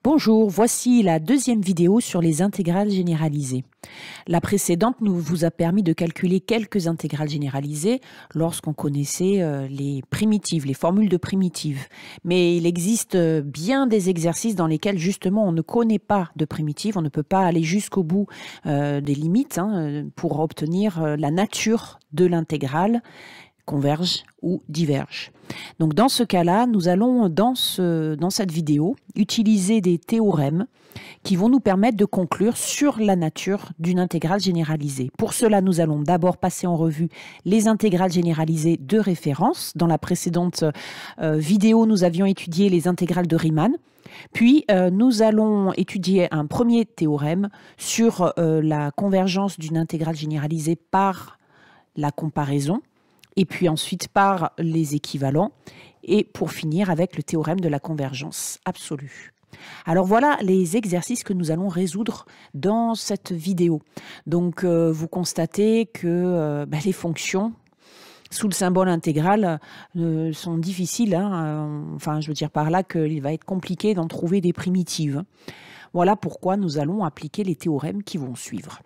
Bonjour, voici la deuxième vidéo sur les intégrales généralisées. La précédente vous a permis de calculer quelques intégrales généralisées lorsqu'on connaissait les primitives, les formules de primitives. Mais il existe bien des exercices dans lesquels justement on ne connaît pas de primitives, on ne peut pas aller jusqu'au bout des limites pour obtenir la nature de l'intégrale, converge ou diverge. Donc dans ce cas-là, nous allons dans cette vidéo utiliser des théorèmes qui vont nous permettre de conclure sur la nature d'une intégrale généralisée. Pour cela, nous allons d'abord passer en revue les intégrales généralisées de référence. Dans la précédente vidéo, nous avions étudié les intégrales de Riemann. Puis, nous allons étudier un premier théorème sur la convergence d'une intégrale généralisée par la comparaison, et puis ensuite par les équivalents, et pour finir avec le théorème de la convergence absolue. Alors voilà les exercices que nous allons résoudre dans cette vidéo. Donc vous constatez que les fonctions sous le symbole intégral sont difficiles, enfin je veux dire par là qu'il va être compliqué d'en trouver des primitives. Voilà pourquoi nous allons appliquer les théorèmes qui vont suivre.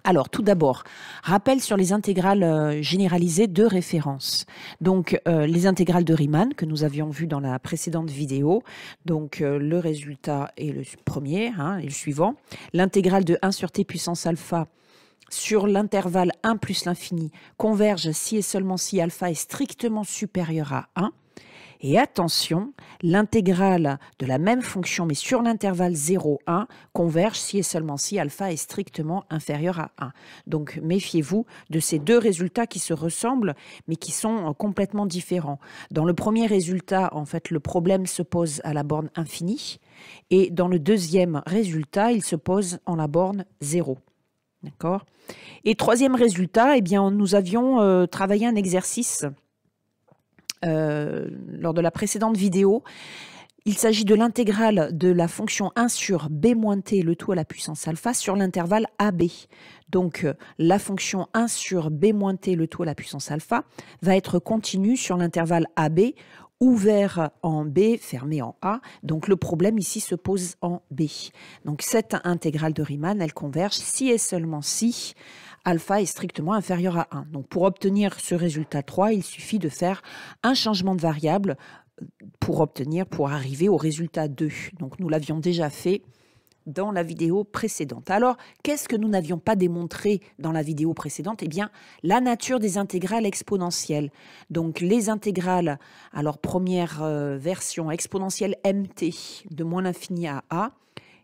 Alors, tout d'abord, rappel sur les intégrales généralisées de référence. Donc, les intégrales de Riemann que nous avions vues dans la précédente vidéo. Donc, le résultat est le premier et le suivant. L'intégrale de 1 sur t puissance alpha sur l'intervalle 1 plus l'infini converge si et seulement si alpha est strictement supérieur à 1. Et attention, l'intégrale de la même fonction, mais sur l'intervalle 0, 1, converge si et seulement si alpha est strictement inférieur à 1. Donc, méfiez-vous de ces deux résultats qui se ressemblent, mais qui sont complètement différents. Dans le premier résultat, en fait, le problème se pose à la borne infinie, et dans le deuxième résultat, il se pose en la borne 0. D'accord ? Et troisième résultat, eh bien, nous avions travaillé un exercice lors de la précédente vidéo. Il s'agit de l'intégrale de la fonction 1 sur b-t, le tout à la puissance alpha, sur l'intervalle AB. Donc, la fonction 1 sur b-t, le tout à la puissance alpha, va être continue sur l'intervalle AB, ouvert en B, fermé en A. Donc, le problème ici se pose en B. Donc, cette intégrale de Riemann, elle converge si et seulement si alpha est strictement inférieur à 1. Donc, pour obtenir ce résultat 3, il suffit de faire un changement de variable pour arriver au résultat 2. Donc, nous l'avions déjà fait dans la vidéo précédente. Alors, qu'est-ce que nous n'avions pas démontré dans la vidéo précédente? Eh bien, la nature des intégrales exponentielles. Donc, les intégrales, alors première version, exponentielle mt de moins l'infini à a,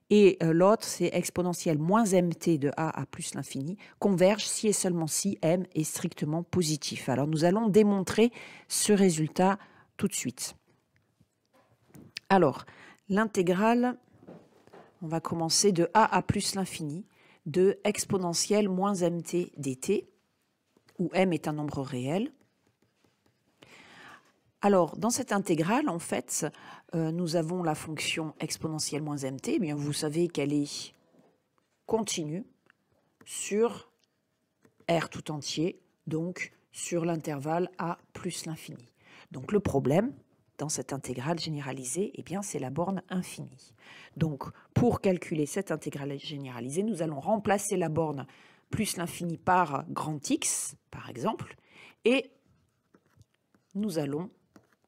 et l'autre, c'est exponentielle moins mt de a à plus l'infini, convergent si et seulement si m est strictement positif. Alors, nous allons démontrer ce résultat tout de suite. Alors, l'intégrale, on va commencer de a à plus l'infini, de exponentielle moins mt dt, où m est un nombre réel. Alors, dans cette intégrale, en fait, nous avons la fonction exponentielle moins mt. Eh bien, vous savez qu'elle est continue sur R tout entier, donc sur l'intervalle a plus l'infini. Donc, le problème dans cette intégrale généralisée, eh bien, c'est la borne infinie. Donc, pour calculer cette intégrale généralisée, nous allons remplacer la borne plus l'infini par grand X, par exemple, et nous allons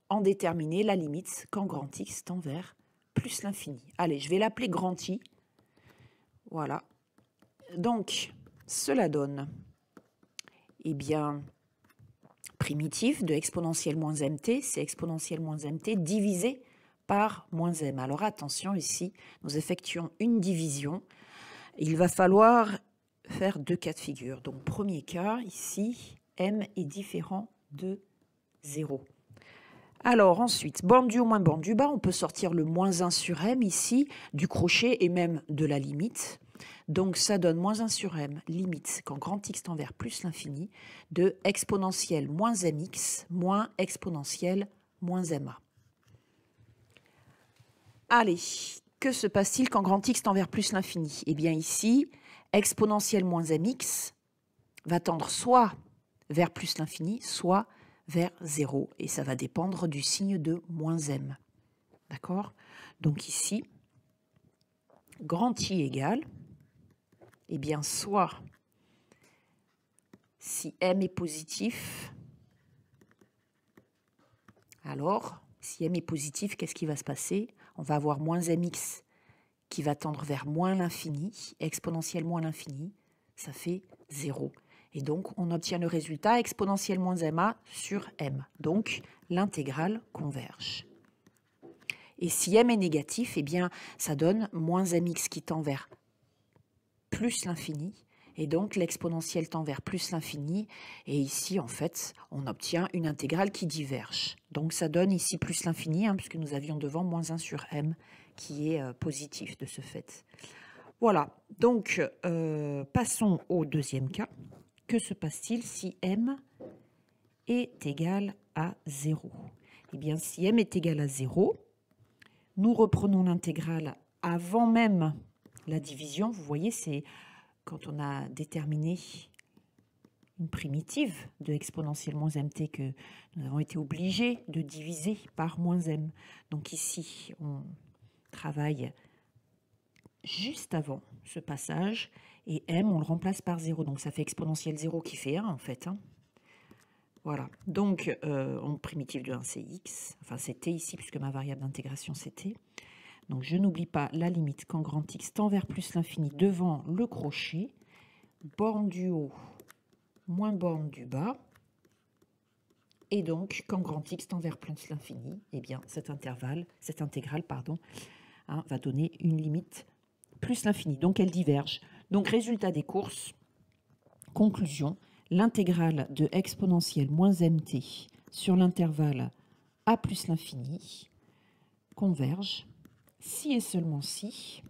en déterminer la limite quand grand X tend vers plus l'infini. Allez, je vais l'appeler grand I. Voilà. Donc, cela donne, eh bien, primitif de exponentielle moins mt, c'est exponentielle moins mt divisé par moins m. Alors attention, ici, nous effectuons une division. Il va falloir faire deux cas de figure. Donc, premier cas, ici, m est différent de 0. Alors ensuite, borne du haut moins borne du bas, on peut sortir le moins 1 sur m ici, du crochet et même de la limite. Donc ça donne moins 1 sur m, limite, quand grand X tend vers plus l'infini, de exponentielle moins mx moins exponentielle moins ma. Allez, que se passe-t-il quand grand X tend vers plus l'infini? Eh bien ici, exponentielle moins mx va tendre soit vers plus l'infini, soit vers 0. Et ça va dépendre du signe de moins m. D'accord? Donc ici, grand I égale, eh bien, soit si M est positif, alors, si M est positif, qu'est-ce qui va se passer? On va avoir moins mx qui va tendre vers moins l'infini, exponentielle moins l'infini, ça fait 0. Et donc, on obtient le résultat exponentielle moins ma sur m. Donc, l'intégrale converge. Et si m est négatif, eh bien, ça donne moins mx qui tend vers plus l'infini. Et donc, l'exponentielle tend vers plus l'infini. Et ici, en fait, on obtient une intégrale qui diverge. Donc, ça donne ici plus l'infini, hein, puisque nous avions devant moins 1 sur m, qui est positif de ce fait. Voilà. Donc, passons au deuxième cas. Que se passe-t-il si m est égal à 0? Eh bien, si m est égal à 0, nous reprenons l'intégrale avant même la division. Vous voyez, c'est quand on a déterminé une primitive de exponentielle moins mt que nous avons été obligés de diviser par moins m. Donc ici, on travaille juste avant ce passage, et m, on le remplace par 0. Donc ça fait exponentielle 0 qui fait 1 en fait. Hein. Voilà. Donc, en primitive de 1, c'est x. Enfin, c'est t ici, puisque ma variable d'intégration, c'est t. Donc, je n'oublie pas la limite quand grand X tend vers plus l'infini devant le crochet, borne du haut moins borne du bas. Et donc, quand grand X tend vers plus l'infini, eh bien, cette intégrale, hein, va donner une limite plus l'infini. Donc, elle diverge. Donc, résultat des courses, conclusion, l'intégrale de exponentielle moins mt sur l'intervalle a plus l'infini converge si et seulement si,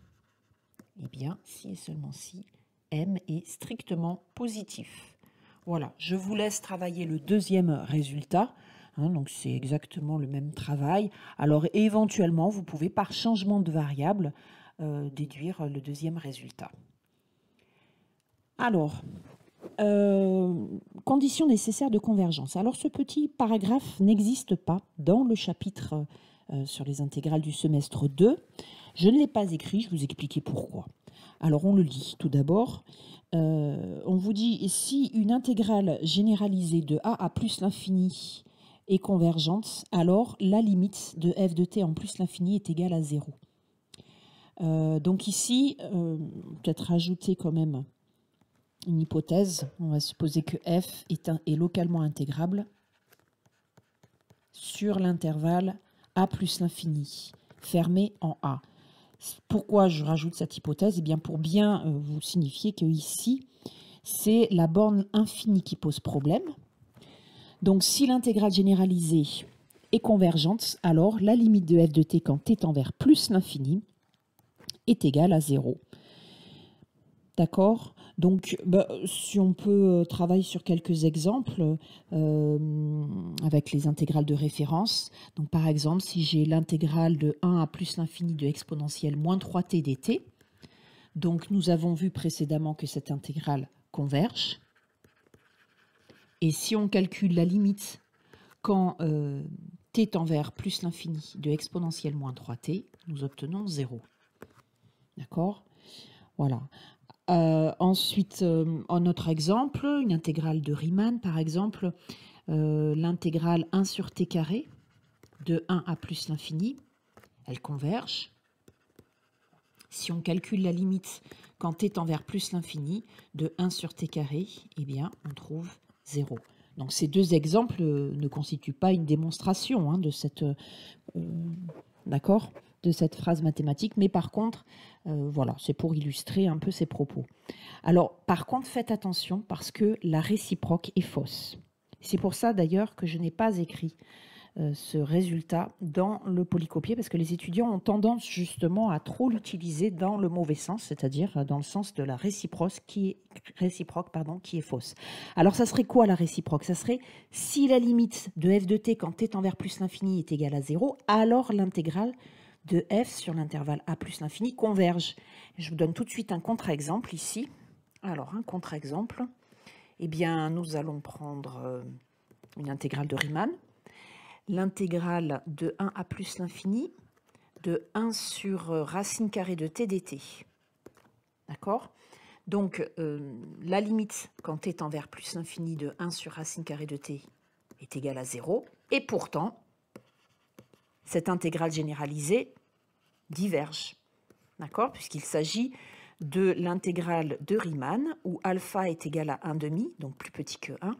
eh bien, si et seulement si m est strictement positif. Voilà, je vous laisse travailler le deuxième résultat. Hein, donc, c'est exactement le même travail. Alors, éventuellement, vous pouvez, par changement de variable, déduire le deuxième résultat. Alors, conditions nécessaires de convergence. Alors, ce petit paragraphe n'existe pas dans le chapitre sur les intégrales du semestre 2. Je ne l'ai pas écrit, je vais vous expliquer pourquoi. Alors, on le lit tout d'abord. On vous dit, si une intégrale généralisée de a à plus l'infini est convergente, alors la limite de f de t en plus l'infini est égale à 0. Donc ici, peut-être rajouter quand même une hypothèse. On va supposer que f est localement intégrable sur l'intervalle a plus l'infini, fermé en a. Pourquoi je rajoute cette hypothèse? Eh bien, pour bien vous signifier que ici, c'est la borne infinie qui pose problème. Donc, si l'intégrale généralisée est convergente, alors la limite de f de t quand t tend vers plus l'infini est égale à 0. D'accord? Donc, si on peut travailler sur quelques exemples avec les intégrales de référence. Donc, par exemple, si j'ai l'intégrale de 1 à plus l'infini de exponentielle moins 3t dt, donc nous avons vu précédemment que cette intégrale converge. Et si on calcule la limite quand t tend vers plus l'infini de exponentielle moins 3t, nous obtenons 0. D'accord? Voilà. Ensuite, en autre exemple, une intégrale de Riemann, par exemple, l'intégrale 1 sur t carré de 1 à plus l'infini, elle converge. Si on calcule la limite quand t tend vers plus l'infini de 1 sur t carré, eh bien, on trouve 0. Donc, ces deux exemples ne constituent pas une démonstration hein, de cette... d'accord, de cette phrase mathématique, mais par contre, voilà, c'est pour illustrer un peu ces propos. Alors, par contre, faites attention parce que la réciproque est fausse. C'est pour ça d'ailleurs que je n'ai pas écrit ce résultat dans le polycopié, parce que les étudiants ont tendance justement à trop l'utiliser dans le mauvais sens, c'est-à-dire dans le sens de la réciproque qui est fausse. Alors, ça serait quoi la réciproque? Ça serait si la limite de f de t quand t tend vers plus l'infini est égale à 0, alors l'intégrale de f sur l'intervalle a plus l'infini converge. Je vous donne tout de suite un contre-exemple ici. Alors, un contre-exemple, eh bien, nous allons prendre une intégrale de Riemann. L'intégrale de 1 à plus l'infini de 1 sur racine carrée de t dt. D'accord? Donc, la limite, quand t tend vers plus l'infini de 1 sur racine carrée de t est égale à 0. Et pourtant, cette intégrale généralisée diverge. D'accord? Puisqu'il s'agit de l'intégrale de Riemann, où alpha est égal à 1,5, donc plus petit que 1.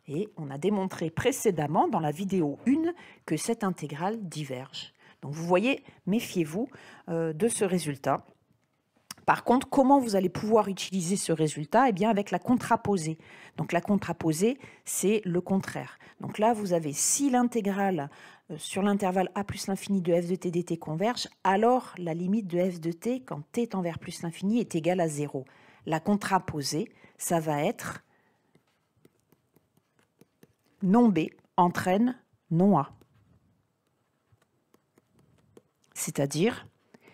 Et on a démontré précédemment, dans la vidéo 1, que cette intégrale diverge. Donc vous voyez, méfiez-vous de ce résultat. Par contre, comment vous allez pouvoir utiliser ce résultat? Eh bien, avec la contraposée. Donc la contraposée, c'est le contraire. Donc là, vous avez si l'intégrale sur l'intervalle a plus l'infini de f de t dt converge, alors la limite de f de t, quand t tend vers plus l'infini, est égale à 0. La contraposée, ça va être non B entraîne non A. C'est-à-dire,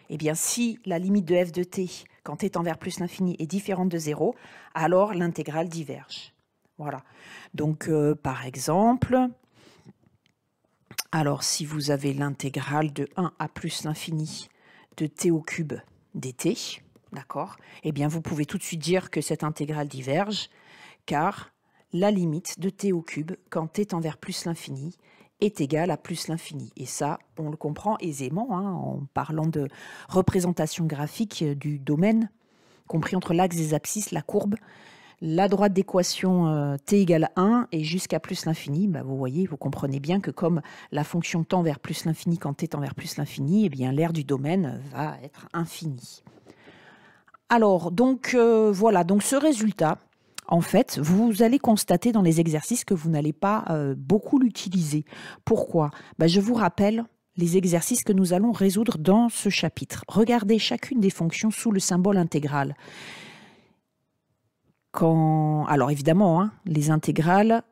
eh bien, si la limite de f de t, quand t tend vers plus l'infini, est différente de 0, alors l'intégrale diverge. Voilà. Donc, par exemple, alors si vous avez l'intégrale de 1 à plus l'infini de t au cube dt, d'accord, eh bien, vous pouvez tout de suite dire que cette intégrale diverge, car la limite de t au cube, quand t tend vers plus l'infini, est égale à plus l'infini. Et ça, on le comprend aisément en parlant de représentation graphique du domaine, compris entre l'axe des abscisses, la courbe, la droite d'équation t égale 1 et jusqu'à plus l'infini. Bah, vous voyez, vous comprenez bien que comme la fonction tend vers plus l'infini quand t tend vers plus l'infini, eh bien l'aire du domaine va être infinie. Alors, donc voilà, donc ce résultat, en fait, vous allez constater dans les exercices que vous n'allez pas beaucoup l'utiliser. Pourquoi? Je vous rappelle les exercices que nous allons résoudre dans ce chapitre. Regardez chacune des fonctions sous le symbole intégral. Alors évidemment, les intégrales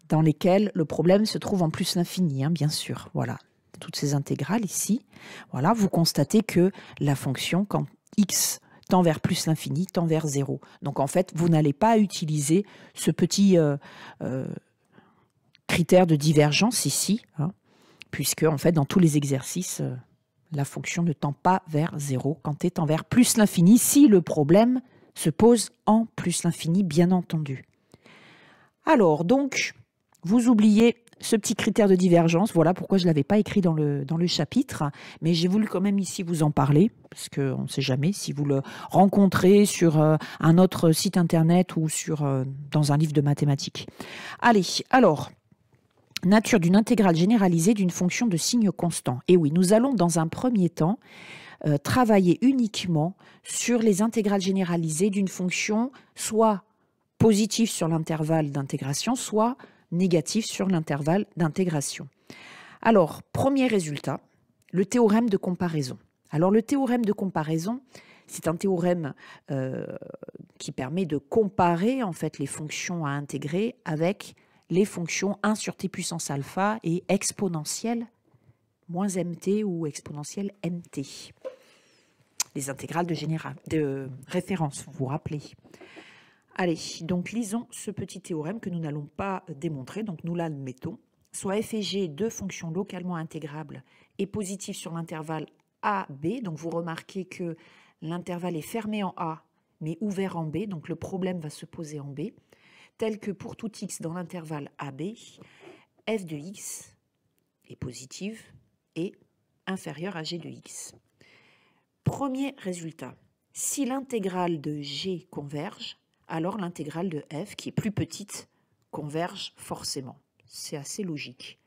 dans lesquelles le problème se trouve en plus l'infini, bien sûr. Voilà, toutes ces intégrales ici. Voilà, vous constatez que la fonction, quand x tend vers plus l'infini, tend vers 0. Donc en fait, vous n'allez pas utiliser ce petit critère de divergence ici, puisque en fait, dans tous les exercices, la fonction ne tend pas vers 0 quand t tend vers plus l'infini, si le problème se pose en plus l'infini, bien entendu. Alors, donc, vous oubliez ce petit critère de divergence, voilà pourquoi je ne l'avais pas écrit dans le chapitre, mais j'ai voulu quand même ici vous en parler, parce qu'on ne sait jamais si vous le rencontrez sur un autre site internet ou dans un livre de mathématiques. Allez, alors, nature d'une intégrale généralisée d'une fonction de signe constant. Et oui, nous allons dans un premier temps travailler uniquement sur les intégrales généralisées d'une fonction soit positive sur l'intervalle d'intégration, soit négatif sur l'intervalle d'intégration. Alors, premier résultat, le théorème de comparaison. Alors, le théorème de comparaison, c'est un théorème qui permet de comparer en fait les fonctions à intégrer avec les fonctions 1 sur t puissance alpha et exponentielle moins mt ou exponentielle mt. Les intégrales de référence, vous vous rappelez. Allez, donc lisons ce petit théorème que nous n'allons pas démontrer, donc nous l'admettons. Soit f et g, deux fonctions localement intégrables et positives sur l'intervalle AB. Donc vous remarquez que l'intervalle est fermé en A, mais ouvert en B, donc le problème va se poser en B, tel que pour tout x dans l'intervalle AB, f de x est positive et inférieure à g de x. Premier résultat, si l'intégrale de g converge, alors l'intégrale de f, qui est plus petite, converge forcément. C'est assez logique.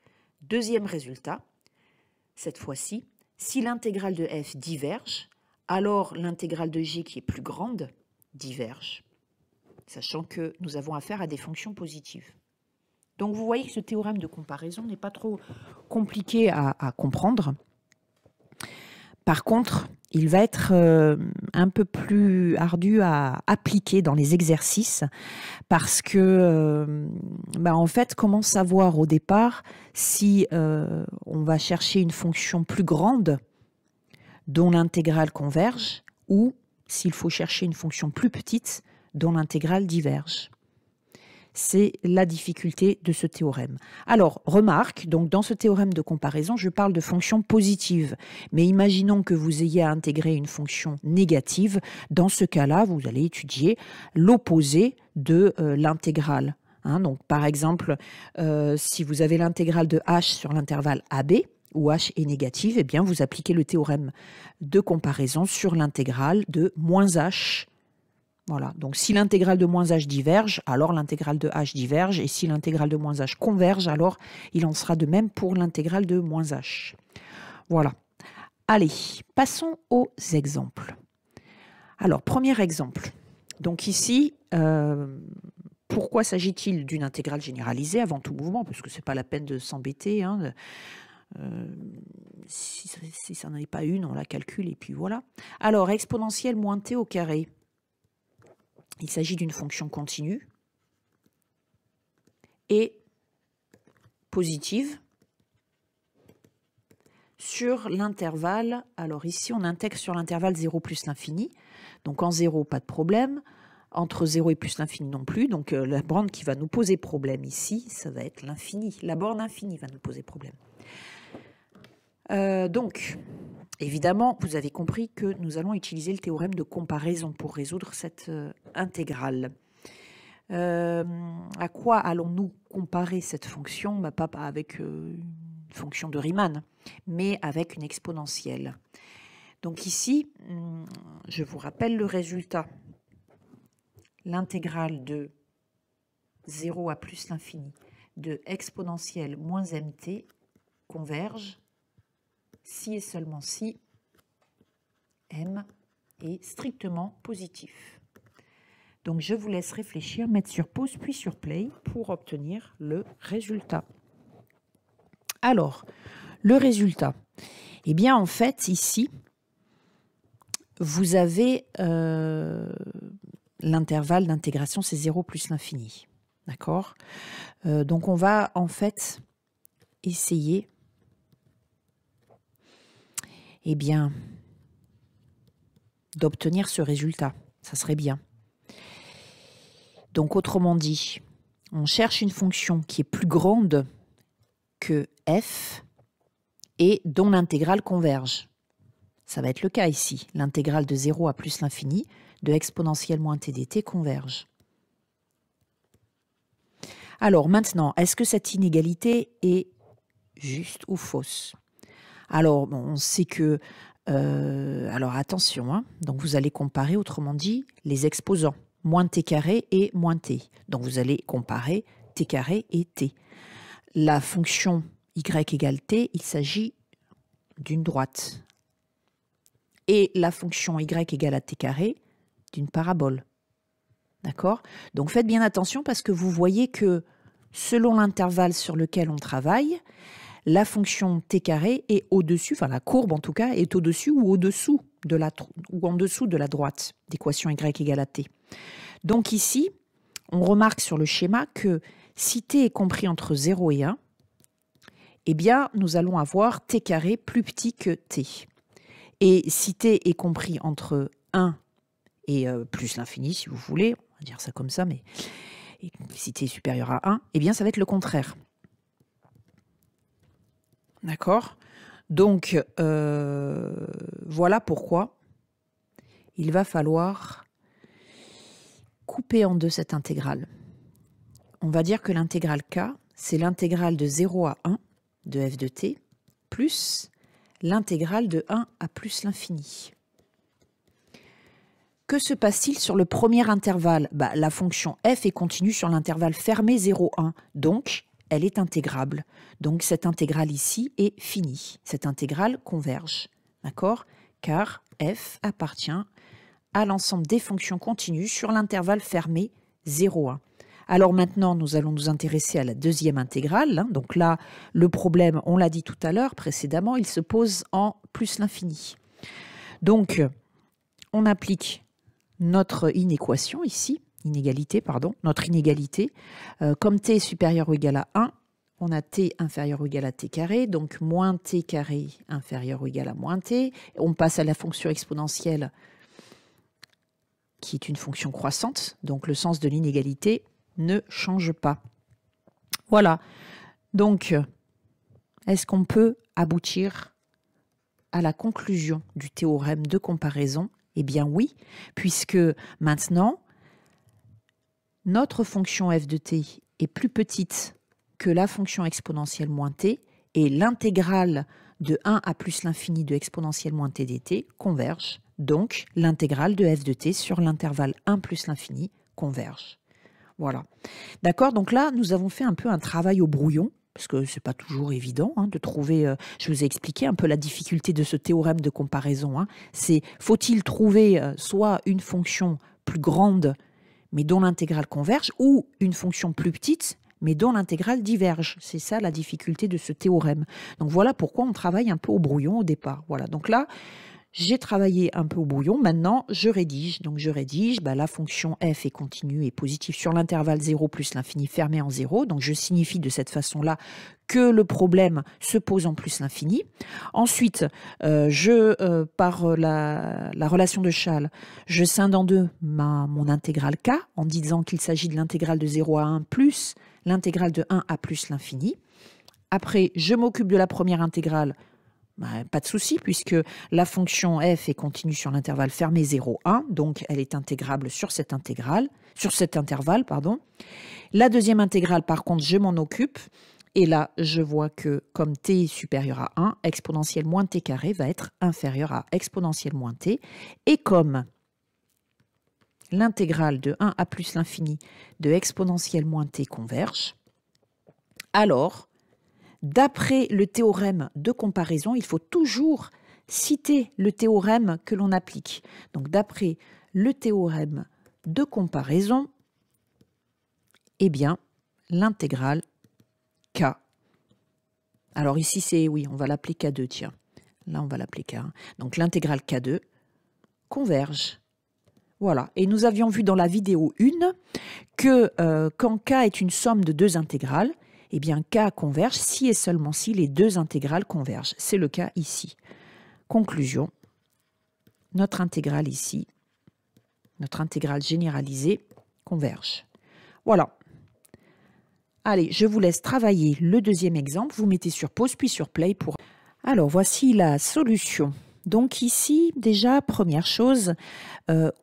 Deuxième résultat, cette fois-ci, si l'intégrale de f diverge, alors l'intégrale de g, qui est plus grande, diverge, sachant que nous avons affaire à des fonctions positives. Donc vous voyez que ce théorème de comparaison n'est pas trop compliqué à comprendre. Par contre, il va être un peu plus ardu à appliquer dans les exercices parce que, en fait, comment savoir au départ si on va chercher une fonction plus grande dont l'intégrale converge ou s'il faut chercher une fonction plus petite dont l'intégrale diverge. c'est la difficulté de ce théorème. Alors, remarque, donc dans ce théorème de comparaison, je parle de fonctions positives. Mais imaginons que vous ayez à intégrer une fonction négative. Dans ce cas-là, vous allez étudier l'opposé de l'intégrale. Donc, par exemple, si vous avez l'intégrale de h sur l'intervalle AB, où h est négative, eh bien, vous appliquez le théorème de comparaison sur l'intégrale de moins h. Voilà, donc si l'intégrale de moins h diverge, alors l'intégrale de h diverge, et si l'intégrale de moins h converge, alors il en sera de même pour l'intégrale de moins h. Voilà. Allez, passons aux exemples. Alors, premier exemple. Donc ici, pourquoi s'agit-il d'une intégrale généralisée avant tout mouvement? Parce que ce n'est pas la peine de s'embêter. Si ça n'en est pas une, on la calcule et puis voilà. Alors, exponentielle moins t au carré. Il s'agit d'une fonction continue et positive sur l'intervalle. Alors ici, on intègre sur l'intervalle 0 plus l'infini. Donc en 0, pas de problème. Entre 0 et plus l'infini non plus. Donc la borne qui va nous poser problème ici, ça va être l'infini. La borne infinie va nous poser problème. Donc, évidemment, vous avez compris que nous allons utiliser le théorème de comparaison pour résoudre cette intégrale. À quoi allons-nous comparer cette fonction? Pas avec une fonction de Riemann, mais avec une exponentielle. Donc ici, je vous rappelle le résultat. L'intégrale de 0 à plus l'infini de exponentielle moins mt converge si et seulement si m est strictement positif. Donc je vous laisse réfléchir, mettre sur pause puis sur play pour obtenir le résultat. Alors, le résultat, eh bien en fait ici, vous avez l'intervalle d'intégration, c'est 0 plus l'infini. D'accord? Donc on va en fait essayer d'obtenir ce résultat. Ça serait bien. Donc autrement dit, on cherche une fonction qui est plus grande que f et dont l'intégrale converge. Ça va être le cas ici. L'intégrale de 0 à plus l'infini de exponentielle moins t dt converge. Alors maintenant, est-ce que cette inégalité est juste ou fausse? Alors, bon, on sait que... alors attention, donc vous allez comparer, autrement dit, les exposants. Moins t carré et moins t. Donc vous allez comparer t carré et t. La fonction y égale t, il s'agit d'une droite. Et la fonction y égale à t carré, d'une parabole. D'accord? Donc faites bien attention parce que vous voyez que selon l'intervalle sur lequel on travaille, la fonction t carré est au-dessus, enfin la courbe en tout cas, est au-dessus ou au-dessous ou en dessous de la droite d'équation y égale à t. Donc ici, on remarque sur le schéma que si t est compris entre 0 et 1, eh bien nous allons avoir t carré plus petit que t. Et si t est compris entre 1 et plus l'infini, si vous voulez, on va dire ça comme ça, mais si t est supérieur à 1, eh bien ça va être le contraire. D'accord? Donc, voilà pourquoi il va falloir couper en deux cette intégrale. On va dire que l'intégrale k, c'est l'intégrale de 0 à 1 de f de t, plus l'intégrale de 1 à plus l'infini. Que se passe-t-il sur le premier intervalle? La fonction f est continue sur l'intervalle fermé 0, 1, donc elle est intégrable. Donc cette intégrale ici est finie. Cette intégrale converge, d'accord? Car f appartient à l'ensemble des fonctions continues sur l'intervalle fermé 0, 1. Alors maintenant, nous allons nous intéresser à la deuxième intégrale. Donc là, le problème, on l'a dit tout à l'heure précédemment, il se pose en plus l'infini. Donc, on applique notre inéquation ici, notre inégalité. Comme t est supérieur ou égal à 1, on a t inférieur ou égal à t carré, donc moins t carré inférieur ou égal à moins t. On passe à la fonction exponentielle qui est une fonction croissante, donc le sens de l'inégalité, ne change pas. Voilà. Donc, est-ce qu'on peut aboutir à la conclusion du théorème de comparaison? Eh bien oui, puisque maintenant, notre fonction f de t est plus petite que la fonction exponentielle moins t, et l'intégrale de 1 à plus l'infini de exponentielle moins t dt converge. Donc, l'intégrale de f de t sur l'intervalle 1 plus l'infini converge. Voilà. D'accord? Donc là, nous avons fait un peu un travail au brouillon, parce que ce n'est pas toujours évident de trouver... je vous ai expliqué un peu la difficulté de ce théorème de comparaison. C'est, faut-il trouver soit une fonction plus grande, mais dont l'intégrale converge, ou une fonction plus petite, mais dont l'intégrale diverge. C'est ça la difficulté de ce théorème. Donc voilà pourquoi on travaille un peu au brouillon au départ. Voilà. Donc là, j'ai travaillé un peu au brouillon. Maintenant, je rédige. Donc je rédige, la fonction f est continue et positive sur l'intervalle 0 plus l'infini fermé en 0. Donc je signifie de cette façon-là que le problème se pose en plus l'infini. Ensuite, par la relation de Chasles, je scinde en deux mon intégrale k en disant qu'il s'agit de l'intégrale de 0 à 1 plus l'intégrale de 1 à plus l'infini. Après, je m'occupe de la première intégrale. Pas de souci, puisque la fonction f est continue sur l'intervalle fermé 0, 1, donc elle est intégrable sur cet intervalle. La deuxième intégrale, par contre, je m'en occupe. Et là, je vois que comme t est supérieur à 1, exponentielle moins t carré va être inférieur à exponentielle moins t. Et comme l'intégrale de 1 à plus l'infini de exponentielle moins t converge, alors, d'après le théorème de comparaison, il faut toujours citer le théorème que l'on applique. Donc, d'après le théorème de comparaison, eh bien, l'intégrale k. Alors ici, c'est, oui, on va l'appeler k2, tiens. Là, on va l'appeler k1. Donc, l'intégrale k2 converge. Voilà. Et nous avions vu dans la vidéo 1 que quand k est une somme de deux intégrales, eh bien, k converge si et seulement si les deux intégrales convergent. C'est le cas ici. Conclusion, notre intégrale ici, notre intégrale généralisée, converge. Voilà. Allez, je vous laisse travailler le deuxième exemple. Vous mettez sur pause puis sur play pour... Alors, voici la solution. Donc ici, déjà, première chose,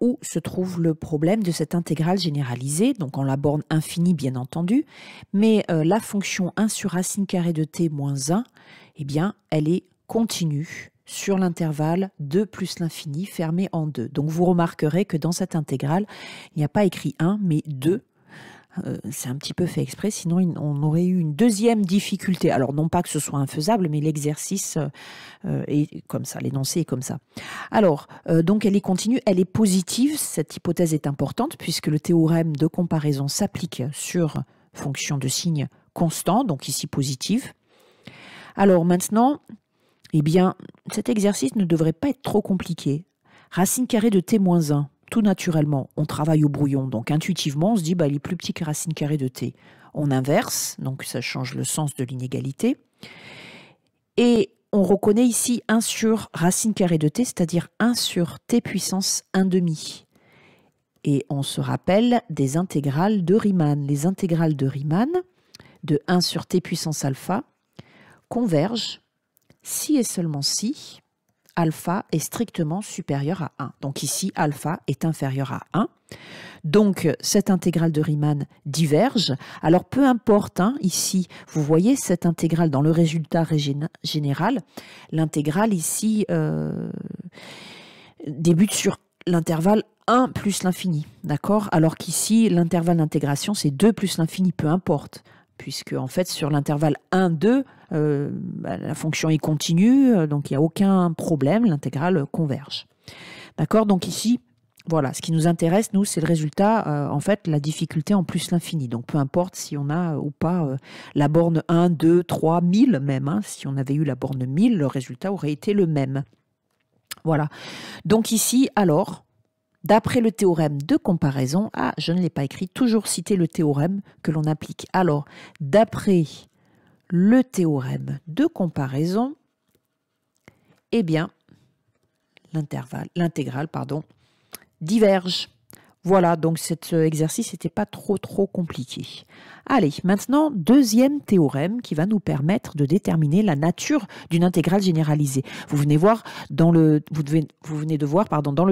où se trouve le problème de cette intégrale généralisée, donc en la borne infinie bien entendu, mais la fonction 1 sur racine carrée de t moins 1, eh bien, elle est continue sur l'intervalle 2 plus l'infini fermé en 2. Donc vous remarquerez que dans cette intégrale, il n'y a pas écrit 1, mais 2. C'est un petit peu fait exprès, sinon on aurait eu une deuxième difficulté. Alors non pas que ce soit infaisable, mais l'exercice est comme ça, l'énoncé est comme ça. Alors, donc elle est continue, elle est positive, cette hypothèse est importante puisque le théorème de comparaison s'applique sur fonction de signe constant, donc ici positive. Alors maintenant, eh bien, cet exercice ne devrait pas être trop compliqué. Racine carrée de t moins 1. Tout naturellement, on travaille au brouillon, donc intuitivement, on se dit il est plus petit que racine carrée de t. On inverse, donc ça change le sens de l'inégalité. Et on reconnaît ici 1 sur racine carrée de t, c'est-à-dire 1 sur t puissance 1 demi. Et on se rappelle des intégrales de Riemann. Les intégrales de Riemann, de 1 sur t puissance alpha, convergent si et seulement si alpha est strictement supérieur à 1. Donc ici, alpha est inférieur à 1. Donc, cette intégrale de Riemann diverge. Alors, peu importe, ici, vous voyez cette intégrale dans le résultat général. L'intégrale ici débute sur l'intervalle 1 plus l'infini. D'accord? Alors qu'ici, l'intervalle d'intégration, c'est 2 plus l'infini, peu importe. Puisque, en fait, sur l'intervalle 1, 2, la fonction est continue, donc il n'y a aucun problème, l'intégrale converge. D'accord? Donc ici, voilà, ce qui nous intéresse, nous, c'est le résultat, en fait, la difficulté en plus l'infini. Donc peu importe si on a ou pas la borne 1, 2, 3, 1000 même. Si on avait eu la borne 1000, le résultat aurait été le même. Voilà. Donc ici, alors... D'après le théorème de comparaison, je ne l'ai pas écrit, toujours citer le théorème que l'on applique. Alors, d'après le théorème de comparaison, eh bien, l'intégrale diverge. Voilà, donc cet exercice n'était pas trop compliqué. Allez, maintenant, deuxième théorème qui va nous permettre de déterminer la nature d'une intégrale généralisée. Vous venez de voir dans le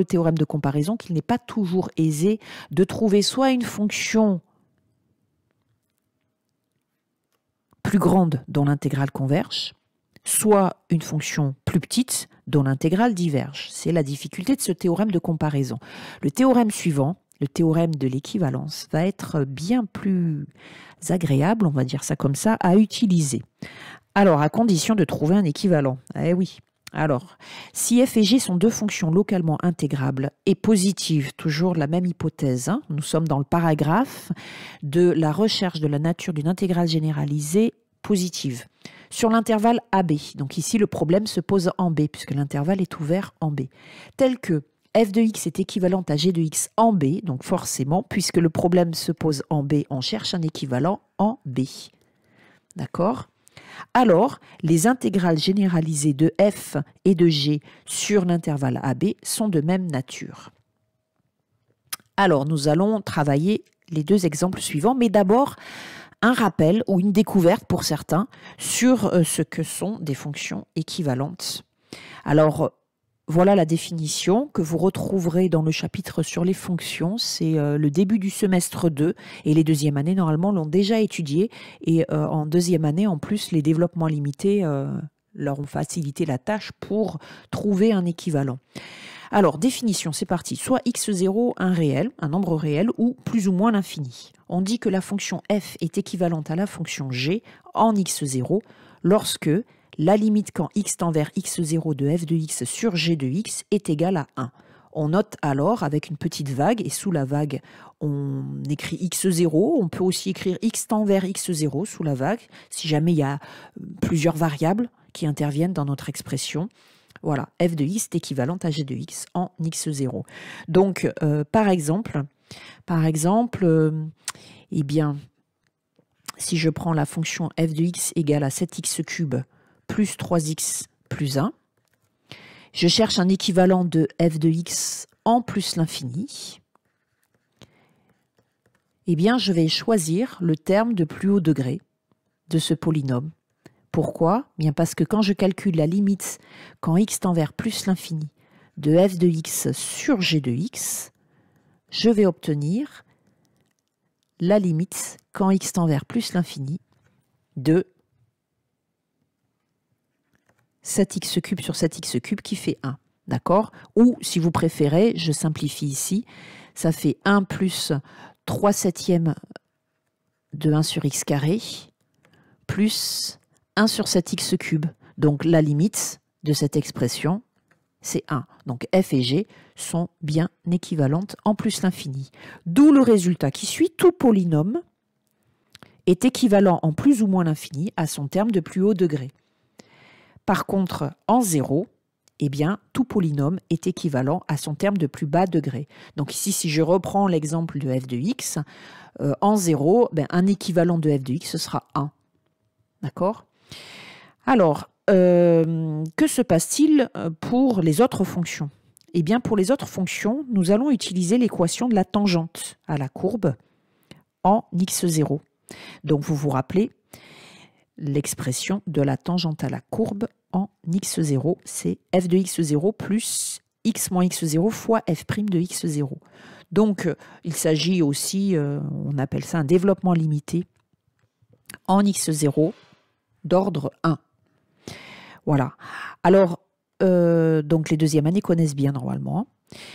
théorème de comparaison qu'il n'est pas toujours aisé de trouver soit une fonction plus grande dont l'intégrale converge, soit une fonction plus petite dont l'intégrale diverge. C'est la difficulté de ce théorème de comparaison. Le théorème suivant, le théorème de l'équivalence, va être bien plus agréable, on va dire ça comme ça, à utiliser. Alors, à condition de trouver un équivalent. Eh oui. Alors, si f et g sont deux fonctions localement intégrables et positives, toujours la même hypothèse, hein, nous sommes dans le paragraphe de la recherche de la nature d'une intégrale généralisée positive sur l'intervalle AB. Donc ici, le problème se pose en B, puisque l'intervalle est ouvert en B. Tel que f de x est équivalente à g de x en B, donc forcément, puisque le problème se pose en B, on cherche un équivalent en B. D'accord ? Alors, les intégrales généralisées de f et de g sur l'intervalle AB sont de même nature. Alors, nous allons travailler les deux exemples suivants, mais d'abord, un rappel ou une découverte pour certains sur ce que sont des fonctions équivalentes. Alors, voilà la définition que vous retrouverez dans le chapitre sur les fonctions. C'est le début du semestre 2 et les deuxièmes années, normalement, l'ont déjà étudié. Et en deuxième année, en plus, les développements limités leur ont facilité la tâche pour trouver un équivalent. Alors, définition, c'est parti. Soit x0, un nombre réel, ou plus ou moins l'infini. On dit que la fonction f est équivalente à la fonction g en x0 lorsque la limite quand x tend vers x0 de f de x sur g de x est égale à 1. On note alors avec une petite vague, et sous la vague, on écrit x0. On peut aussi écrire x tend vers x0 sous la vague, si jamais il y a plusieurs variables qui interviennent dans notre expression. Voilà, f de x est équivalente à g de x en x0. Donc, par exemple, eh bien, si je prends la fonction f de x égale à 7x cube plus 3x plus 1, je cherche un équivalent de f de x en plus l'infini. Eh bien, je vais choisir le terme de plus haut degré de ce polynôme. Pourquoi ? Bien parce que quand je calcule la limite quand x tend vers plus l'infini de f de x sur g de x, je vais obtenir la limite quand x tend vers plus l'infini de 7x cube sur 7x cube qui fait 1. D'accord ? Ou, si vous préférez, je simplifie ici, ça fait 1 plus 3 septièmes de 1 sur x carré plus 1 sur 7x cube. Donc, la limite de cette expression, c'est 1. Donc, f et g sont bien équivalentes en plus l'infini. D'où le résultat qui suit, tout polynôme est équivalent en plus ou moins l'infini à son terme de plus haut degré. Par contre, en 0, eh bien, tout polynôme est équivalent à son terme de plus bas degré. Donc ici, si je reprends l'exemple de f de x, en 0, ben, un équivalent de f de x, ce sera 1. D'accord ? Alors, que se passe-t-il pour les autres fonctions ? Eh bien, pour les autres fonctions, nous allons utiliser l'équation de la tangente à la courbe en x0. Donc, vous vous rappelez, l'expression de la tangente à la courbe en x0, c'est f de x0 plus x moins x0 fois f' de x0. Donc, il s'agit aussi, on appelle ça un développement limité en x0 d'ordre 1. Voilà. Alors, donc les deuxièmes années connaissent bien normalement.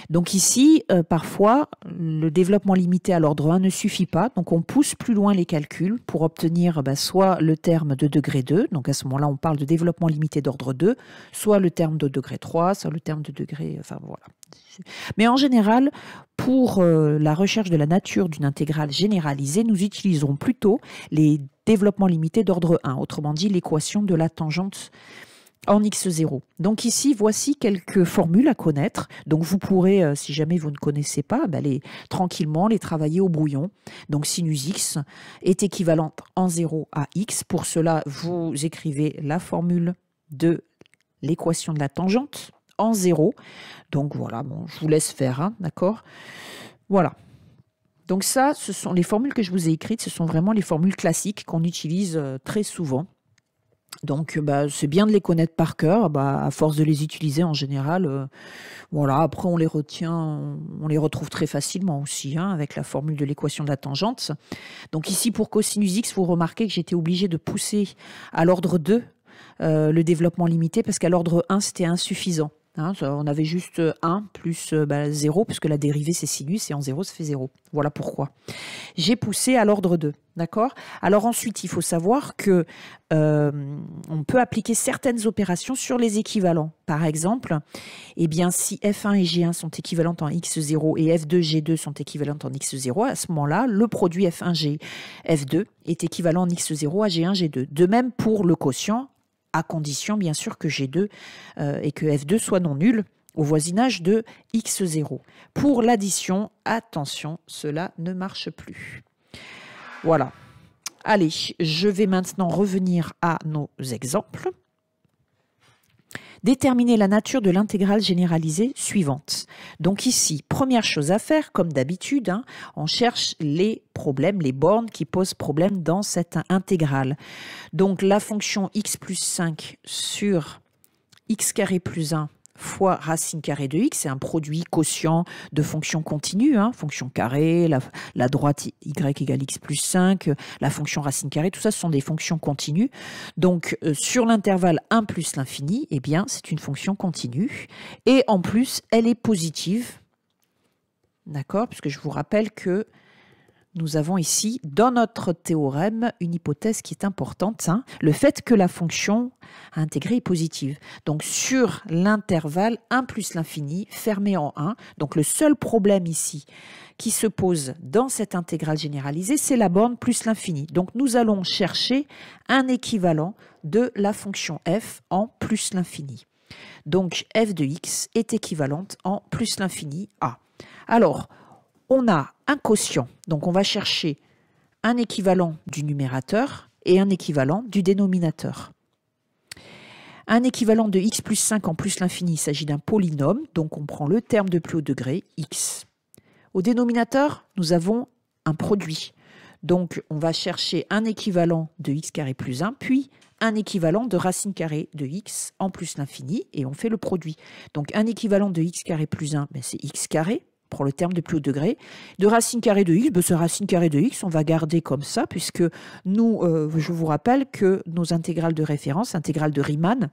Donc ici, parfois, le développement limité à l'ordre 1 ne suffit pas. Donc on pousse plus loin les calculs pour obtenir soit le terme de degré 2. Donc à ce moment-là, on parle de développement limité d'ordre 2, soit le terme de degré 3, soit le terme de degré... Enfin voilà. Mais en général, pour la recherche de la nature d'une intégrale généralisée, nous utiliserons plutôt les développements limités d'ordre 1. Autrement dit, l'équation de la tangente en x0. Donc ici, voici quelques formules à connaître. Donc vous pourrez, si jamais vous ne connaissez pas, tranquillement les travailler au brouillon. Donc sinus x est équivalente en 0 à x. Pour cela, vous écrivez la formule de l'équation de la tangente en 0. Donc voilà, bon, je vous laisse faire, hein, d'accord ? Voilà. Donc ça, ce sont les formules que je vous ai écrites, ce sont vraiment les formules classiques qu'on utilise très souvent. Donc, c'est bien de les connaître par cœur, à force de les utiliser en général. Voilà, après on les retient, on les retrouve très facilement aussi, hein, avec la formule de l'équation de la tangente. Donc ici, pour cosinus x, vous remarquez que j'étais obligée de pousser à l'ordre 2 le développement limité, parce qu'à l'ordre 1, c'était insuffisant. Hein, on avait juste 1 plus 0, puisque la dérivée c'est sinus, et en 0 ça fait 0. Voilà pourquoi. J'ai poussé à l'ordre 2, d'accord? Alors ensuite, il faut savoir que on peut appliquer certaines opérations sur les équivalents. Par exemple, eh bien, si F1 et G1 sont équivalentes en x0 et F2, G2 sont équivalentes en x0, à ce moment-là, le produit F1, F2 est équivalent en x0 à G1, G2. De même pour le quotient, à condition bien sûr que G2 et que F2 soient non nuls au voisinage de x0. Pour l'addition, attention, cela ne marche plus. Voilà. Allez, je vais maintenant revenir à nos exemples. Déterminer la nature de l'intégrale généralisée suivante. Donc ici, première chose à faire, comme d'habitude, hein, on cherche les problèmes, les bornes qui posent problème dans cette intégrale. Donc la fonction x plus 5 sur x carré plus 1 fois racine carrée de x, c'est un produit quotient de fonctions continues, hein, fonction carrée, la droite y égale x plus 5, la fonction racine carrée, tout ça ce sont des fonctions continues. Donc sur l'intervalle 1 plus l'infini, eh bien c'est une fonction continue et en plus elle est positive, d'accord, puisque je vous rappelle que nous avons ici, dans notre théorème, une hypothèse qui est importante, hein, le fait que la fonction intégrée est positive. Donc, sur l'intervalle 1 plus l'infini, fermé en 1, donc le seul problème ici qui se pose dans cette intégrale généralisée, c'est la borne plus l'infini. Donc, nous allons chercher un équivalent de la fonction f en plus l'infini. Donc, f de x est équivalente en plus l'infini a. Alors, on a un quotient, donc on va chercher un équivalent du numérateur et un équivalent du dénominateur. Un équivalent de x plus 5 en plus l'infini, il s'agit d'un polynôme, donc on prend le terme de plus haut degré, x. Au dénominateur, nous avons un produit, donc on va chercher un équivalent de x carré plus 1, puis un équivalent de racine carrée de x en plus l'infini, et on fait le produit. Donc un équivalent de x carré plus 1, c'est x carré, pour le terme de plus haut degré. De racine carrée de x, ce racine carrée de x, on va garder comme ça, puisque nous, je vous rappelle que nos intégrales de référence, intégrales de Riemann,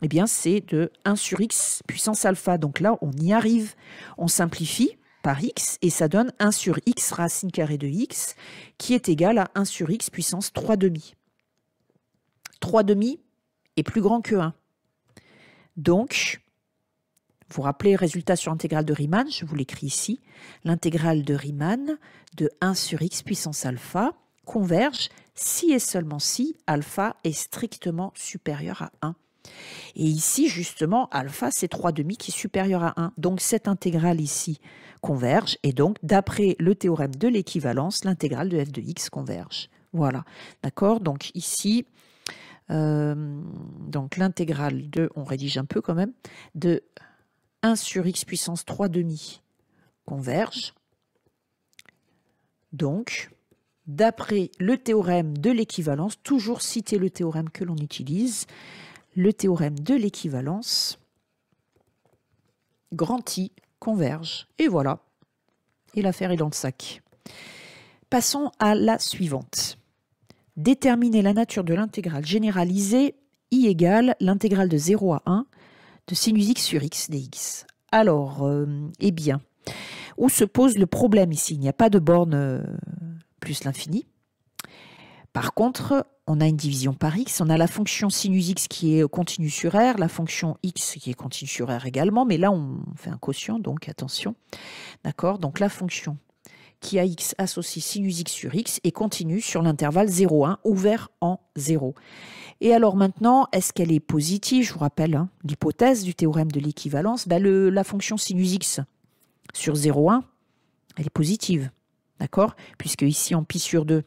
eh bien, c'est de 1 sur x puissance alpha. Donc là, on y arrive. On simplifie par x, et ça donne 1 sur x racine carrée de x, qui est égal à 1 sur x puissance 3 demi. 3 demi est plus grand que 1. Donc, vous vous rappelez le résultat sur intégrale de Riemann, je vous l'écris ici. L'intégrale de Riemann de 1 sur x puissance alpha converge si et seulement si alpha est strictement supérieur à 1. Et ici, justement, alpha, c'est 3 demi qui est supérieur à 1. Donc, cette intégrale ici converge. Et donc, d'après le théorème de l'équivalence, l'intégrale de f de x converge. Voilà. D'accord? Donc, ici, donc l'intégrale de, on rédige un peu quand même, de 1 sur x puissance 3 demi converge. Donc, d'après le théorème de l'équivalence, toujours citer le théorème que l'on utilise, le théorème de l'équivalence, grand I converge. Et voilà, et l'affaire est dans le sac. Passons à la suivante. Déterminer la nature de l'intégrale généralisée I égale l'intégrale de 0 à 1 de sinus x sur x dx. Alors, eh bien, où se pose le problème ici? Il n'y a pas de borne plus l'infini. Par contre, on a une division par x, on a la fonction sinus x qui est continue sur R, la fonction x qui est continue sur R également, mais là on fait un quotient, donc attention. D'accord? Donc la fonction qui a x associe sinus x sur x est continue sur l'intervalle 0,1 ouvert en 0. Et alors maintenant, est-ce qu'elle est positive? Je vous rappelle hein, l'hypothèse du théorème de l'équivalence. La fonction sinus x sur 0,1, elle est positive. D'accord? Puisque ici, en pi sur 2,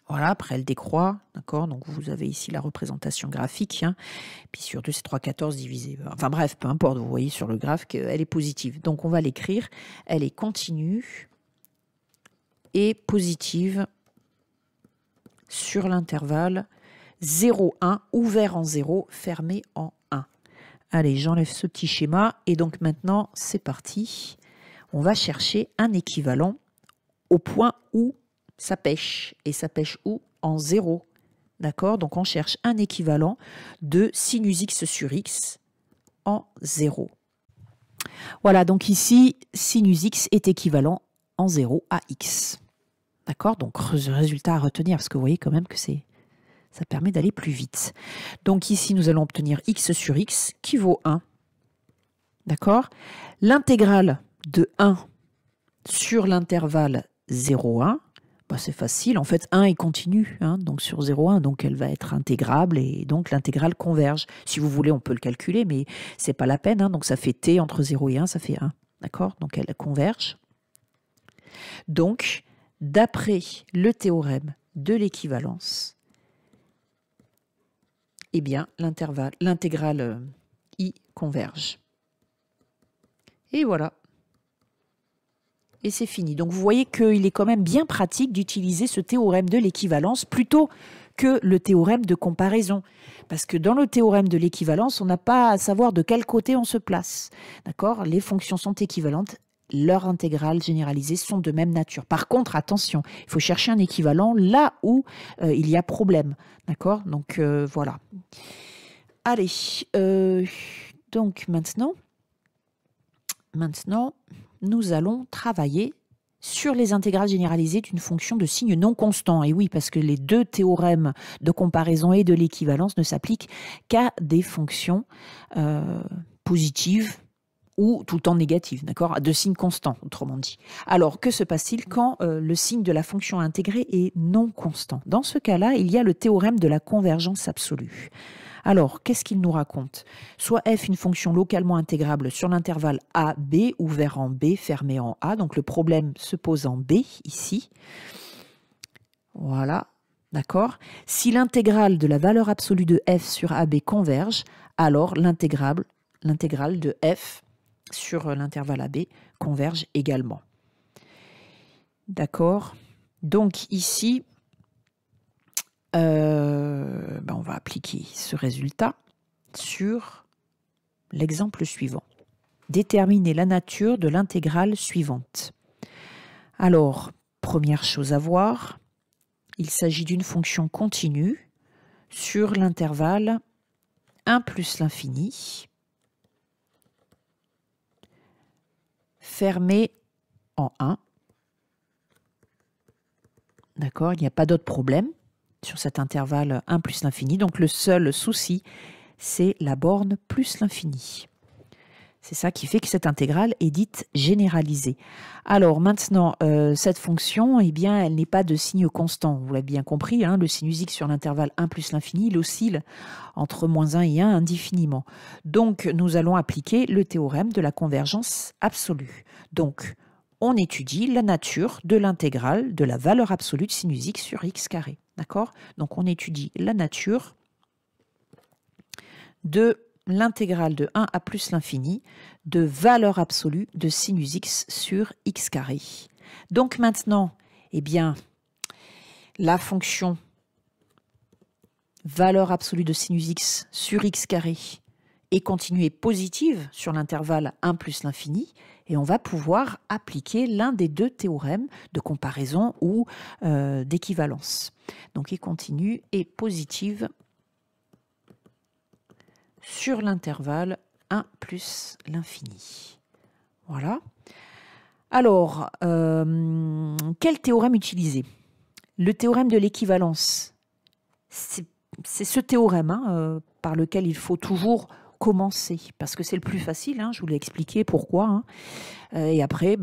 voilà, après elle décroît. D'accord? Donc vous avez ici la représentation graphique. Hein. Pi sur 2, c'est 3,14 divisé. Enfin bref, peu importe, vous voyez sur le graphe qu'elle est positive. Donc on va l'écrire. Elle est continue et positive sur l'intervalle 0, 1, ouvert en 0, fermé en 1. Allez, j'enlève ce petit schéma et donc maintenant, c'est parti. On va chercher un équivalent au point où ça pêche. Et ça pêche où? En 0. D'accord? Donc on cherche un équivalent de sinus x sur x en 0. Voilà, donc ici, sinus x est équivalent en 0 à x. D'accord? Donc résultat à retenir, parce que vous voyez quand même que ça permet d'aller plus vite. Donc ici, nous allons obtenir x sur x qui vaut 1. D'accord? L'intégrale de 1 sur l'intervalle 0, 1, bah c'est facile. En fait, 1 est continu, hein, donc sur 0, 1, donc elle va être intégrable et donc l'intégrale converge. Si vous voulez, on peut le calculer, mais c'est pas la peine. Hein, donc ça fait t entre 0 et 1, ça fait 1. D'accord? Donc elle converge. Donc, d'après le théorème de l'équivalence, eh bien, l'intégrale I converge. Et voilà. Et c'est fini. Donc, vous voyez qu'il est quand même bien pratique d'utiliser ce théorème de l'équivalence plutôt que le théorème de comparaison. Parce que dans le théorème de l'équivalence, on n'a pas à savoir de quel côté on se place. D'accord? Les fonctions sont équivalentes. Leurs intégrales généralisées sont de même nature. Par contre, attention, il faut chercher un équivalent là où il y a problème. D'accord? Donc, voilà. Allez. Donc, maintenant, nous allons travailler sur les intégrales généralisées d'une fonction de signe non constant. Et oui, parce que les deux théorèmes de comparaison et de l'équivalence ne s'appliquent qu'à des fonctions positives ou tout le temps négatives, d'accord, de signe constant, autrement dit. Alors, que se passe-t-il quand le signe de la fonction intégrée est non constant? Dans ce cas-là, il y a le théorème de la convergence absolue. Alors, qu'est-ce qu'il nous raconte? Soit f, une fonction localement intégrable sur l'intervalle a, b, ouvert en b, fermé en a. Donc, le problème se pose en b, ici. Voilà, d'accord. Si l'intégrale de la valeur absolue de f sur ab converge, alors l'intégrale de f sur l'intervalle ab converge également. D'accord. Donc, ici, on va appliquer ce résultat sur l'exemple suivant. Déterminer la nature de l'intégrale suivante. Alors, première chose à voir, il s'agit d'une fonction continue sur l'intervalle 1 plus l'infini, fermé en 1. D'accord, il n'y a pas d'autre problème sur cet intervalle 1 plus l'infini. Donc le seul souci, c'est la borne plus l'infini. C'est ça qui fait que cette intégrale est dite généralisée. Alors maintenant, cette fonction, eh bien, elle n'est pas de signe constant. Vous l'avez bien compris, hein, le sinus x sur l'intervalle 1 plus l'infini, il oscille entre moins 1 et 1 indéfiniment. Donc nous allons appliquer le théorème de la convergence absolue. Donc on étudie la nature de l'intégrale de la valeur absolue de sinus x sur x carré. D'accord? Donc on étudie la nature de l'intégrale de 1 à plus l'infini de valeur absolue de sinus x sur x carré. Donc maintenant, eh bien, la fonction valeur absolue de sinus x sur x carré est continue et positive sur l'intervalle 1 plus l'infini, et on va pouvoir appliquer l'un des deux théorèmes de comparaison ou d'équivalence. Donc, est continue et positive sur l'intervalle 1 plus l'infini. Voilà. Alors, quel théorème utiliser? Le théorème de l'équivalence, c'est ce théorème par lequel il faut toujours commencer, parce que c'est le plus facile, hein, je vous l'ai expliqué pourquoi. Hein. Et après,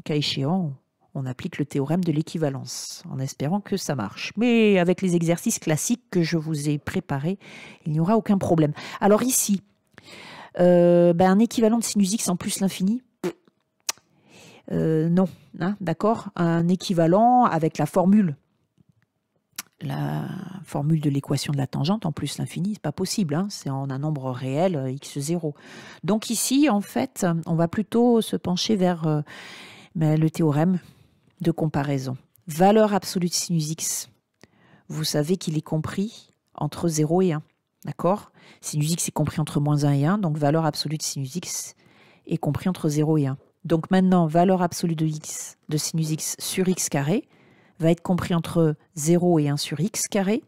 cas échéant, on applique le théorème de l'équivalence, en espérant que ça marche. Mais avec les exercices classiques que je vous ai préparés, il n'y aura aucun problème. Alors ici, un équivalent de sinus x en plus l'infini, non, hein, d'accord. Un équivalent avec la formule de l'équation de la tangente en plus l'infini, c'est pas possible, hein, c'est en un nombre réel x0. Donc ici, en fait, on va plutôt se pencher vers le théorème de comparaison. Valeur absolue de sinus x, vous savez qu'il est compris entre 0 et 1. D'accord? Sinus x est compris entre moins 1 et 1, donc valeur absolue de sinus x est compris entre 0 et 1. Donc maintenant, valeur absolue de sinus x sur x carré va être compris entre 0 et 1 sur x carré.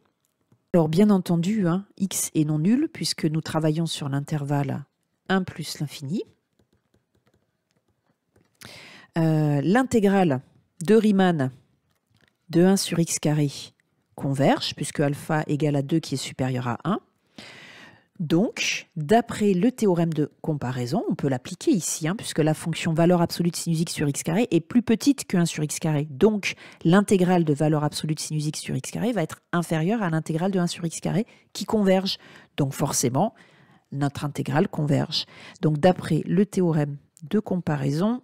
Alors bien entendu, hein, x est non nul puisque nous travaillons sur l'intervalle 1 plus l'infini. L'intégrale de Riemann de 1 sur x carré converge puisque alpha égale à 2 qui est supérieur à 1. Donc, d'après le théorème de comparaison, on peut l'appliquer ici, hein, puisque la fonction valeur absolue de sinus x sur x carré est plus petite que 1 sur x carré. Donc, l'intégrale de valeur absolue de sinus x sur x carré va être inférieure à l'intégrale de 1 sur x carré qui converge. Donc, forcément, notre intégrale converge. Donc, d'après le théorème de comparaison,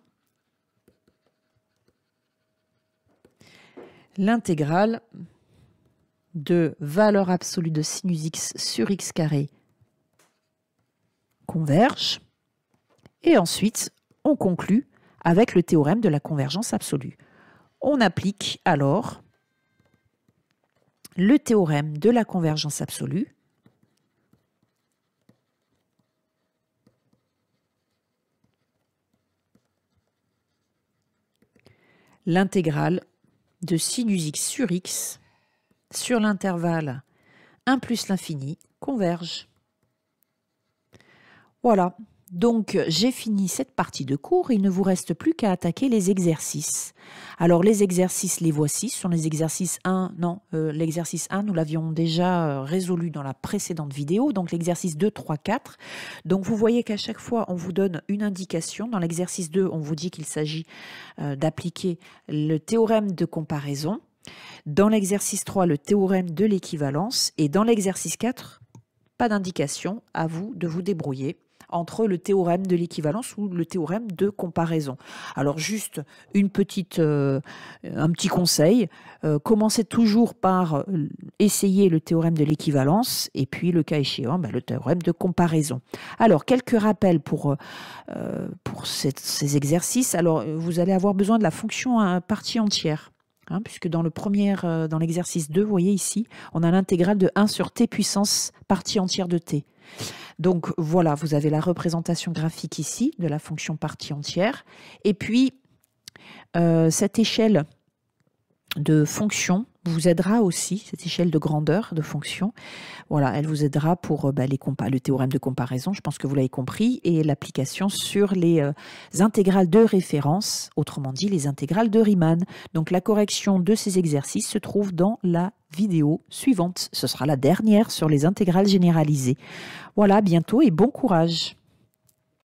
l'intégrale de valeur absolue de sinus x sur x carré converge. Et ensuite, on conclut avec le théorème de la convergence absolue. On applique alors le théorème de la convergence absolue l'intégrale de sinus x sur x sur l'intervalle 1 plus l'infini converge. Voilà, donc j'ai fini cette partie de cours. Il ne vous reste plus qu'à attaquer les exercices. Alors les exercices, les voici, ce sont les exercices 1. Non, l'exercice 1, nous l'avions déjà résolu dans la précédente vidéo. Donc l'exercice 2, 3, 4. Donc vous voyez qu'à chaque fois, on vous donne une indication. Dans l'exercice 2, on vous dit qu'il s'agit d'appliquer le théorème de comparaison. Dans l'exercice 3, le théorème de l'équivalence. Et dans l'exercice 4, pas d'indication, à vous de vous débrouiller entre le théorème de l'équivalence ou le théorème de comparaison. Alors juste un petit conseil, commencez toujours par essayer le théorème de l'équivalence et puis le cas échéant, le théorème de comparaison. Alors quelques rappels pour ces exercices. Alors vous allez avoir besoin de la fonction à partie entière. Hein, puisque dans l'exercice 2, vous voyez ici, on a l'intégrale de 1 sur t puissance partie entière de t. Donc voilà, vous avez la représentation graphique ici de la fonction partie entière. Et puis, cette échelle de fonction vous aidera aussi, cette échelle de grandeur de fonction. Voilà, elle vous aidera pour le théorème de comparaison, je pense que vous l'avez compris, et l'application sur les intégrales de référence, autrement dit les intégrales de Riemann. Donc la correction de ces exercices se trouve dans la vidéo suivante. Ce sera la dernière sur les intégrales généralisées. Voilà, à bientôt et bon courage.